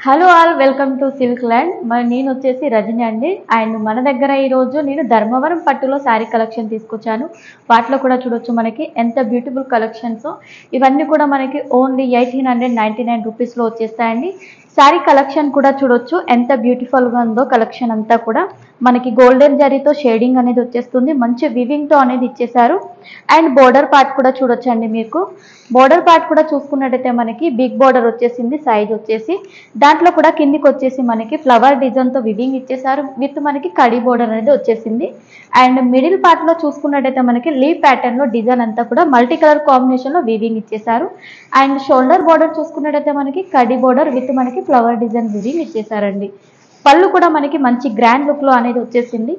Hello all welcome to silk land. మరి నేను వచ్చేసి రజని అండి. అండ్ మన దగ్గర ఈరోజు నేను ధర్మవరం పట్టులో శారీ కలెక్షన్ తీసుకొచ్చాను. వాటిలో కూడా చూడొచ్చు మనకి ఎంత బ్యూటిఫుల్ కలెక్షన్స్. ఇవన్నీ కూడా మనకి ఓన్లీ 1899 రూపీస్లో వచ్చేస్తాయండి. శారీ కలెక్షన్ కూడా చూడొచ్చు ఎంత బ్యూటిఫుల్గా ఉందో. కలెక్షన్ అంతా కూడా మనకి గోల్డెన్ జరీతో షేడింగ్ అనేది వచ్చేస్తుంది. మంచి వివింగ్తో అనేది ఇచ్చేసారు. అండ్ బోర్డర్ పార్ట్ కూడా చూడొచ్చు అండి. మీకు బోర్డర్ పార్ట్ కూడా చూసుకున్నట్టయితే మనకి బిగ్ బోర్డర్ వచ్చేసింది. సైజ్ వచ్చేసి దాంట్లో కూడా కిందికి వచ్చేసి మనకి ఫ్లవర్ డిజైన్తో వివింగ్ ఇచ్చేసారు. విత్ మనకి కడి బోర్డర్ అనేది వచ్చేసింది. అండ్ మిడిల్ పార్ట్లో చూసుకున్నట్టయితే మనకి లీవ్ ప్యాటర్న్లో డిజైన్ అంతా కూడా మల్టీ కలర్ కాంబినేషన్లో వివింగ్ ఇచ్చేసారు. అండ్ షోల్డర్ బోర్డర్ చూసుకున్నట్టయితే మనకి కడి బోర్డర్ విత్ మనకి ఫ్లవర్ డిజైన్ వివింగ్ ఇచ్చేసారండి. పళ్ళు కూడా మనకి మంచి గ్రాండ్ లుక్లో అనేది వచ్చేసింది.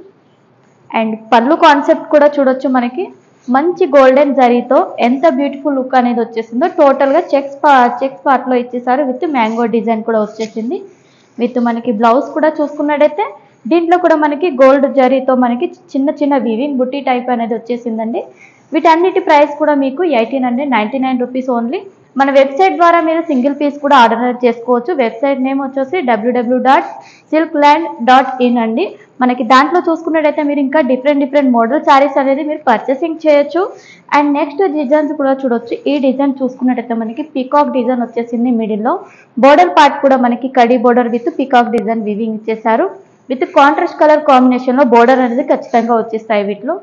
అండ్ పళ్ళు కాన్సెప్ట్ కూడా చూడొచ్చు. మనకి మంచి గోల్డెన్ జరీతో ఎంత బ్యూటిఫుల్ లుక్ అనేది వచ్చేసిందో. టోటల్గా చెక్స్ పార్ట్లో ఇచ్చేసారు. విత్ మ్యాంగో డిజైన్ కూడా వచ్చేసింది. విత్ మనకి బ్లౌజ్ కూడా చూసుకున్నట్టయితే దీంట్లో కూడా మనకి గోల్డ్ జరీతో మనకి చిన్న చిన్న వీవింగ్ బుట్టి టైప్ అనేది వచ్చేసిందండి. వీటన్నిటి ప్రైస్ కూడా మీకు 1899 రూపీస్ ఓన్లీ. మన వెబ్సైట్ ద్వారా మీరు సింగిల్ పీస్ కూడా ఆర్డర్ చేసుకోవచ్చు. వెబ్సైట్ నేమ్ వచ్చేసి www.silkland.in అండి. మనకి దాంట్లో చూసుకున్నట్టయితే మీరు ఇంకా డిఫరెంట్ మోడల్ శారీస్ అనేది మీరు పర్చేసింగ్ చేయొచ్చు. అండ్ నెక్స్ట్ డిజైన్స్ కూడా చూడొచ్చు. ఈ డిజైన్ చూసుకున్నట్టయితే మనకి పీకాక్ డిజైన్ వచ్చేసింది. మిడిల్లో బోర్డర్ పార్ట్ కూడా మనకి కడి border with peacock design weaving ఇచ్చేసారు. విత్ కాంట్రాస్ట్ కలర్ కాంబినేషన్లో బోర్డర్ అనేది ఖచ్చితంగా వచ్చేస్తాయి వీటిలో.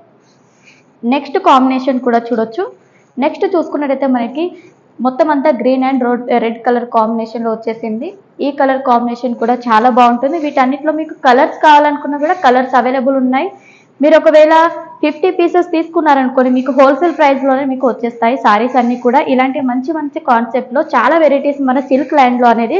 నెక్స్ట్ కాంబినేషన్ కూడా చూడొచ్చు. నెక్స్ట్ చూసుకున్నట్టయితే మనకి మొత్తం అంతా గ్రీన్ అండ్ రెడ్ కలర్ కాంబినేషన్లో వచ్చేసింది. ఈ కలర్ కాంబినేషన్ కూడా చాలా బాగుంటుంది. వీటన్నిటిలో మీకు కలర్స్ కావాలనుకున్నా కూడా కలర్స్ అవైలబుల్ ఉన్నాయి. మీరు ఒకవేళ 50 పీసెస్ తీసుకున్నారనుకోండి మీకు హోల్సేల్ ప్రైస్లోనే మీకు వచ్చేస్తాయి సారీస్ అన్నీ కూడా. ఇలాంటి మంచి కాన్సెప్ట్లో చాలా వెరైటీస్ మన సిల్క్ ల్యాండ్లో అనేది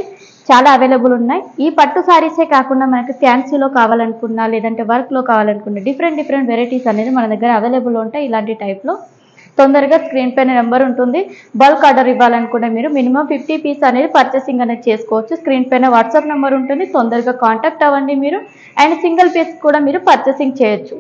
చాలా అవైలబుల్ ఉన్నాయి. ఈ పట్టు సారీసే కాకుండా మనకి ఫ్యాన్సీలో కావాలనుకున్నా లేదంటే వర్క్లో కావాలనుకున్నా డిఫరెంట్ వెరైటీస్ అనేది మన దగ్గర అవైలబుల్ ఉంటాయి. ఇలాంటి టైప్లో తొందరగా స్క్రీన్ పైన నెంబర్ ఉంటుంది. బల్క్ ఆర్డర్ ఇవ్వాలనుకుంటే మీరు మినిమం 50 పీస్ అనేది పర్చేసింగ్ అనేది చేసుకోవచ్చు. స్క్రీన్ పైన వాట్సాప్ నెంబర్ ఉంటుంది. తొందరగా కాంటాక్ట్ అవ్వండి మీరు. అండ్ సింగిల్ పీస్ కూడా మీరు పర్చేసింగ్ చేయొచ్చు.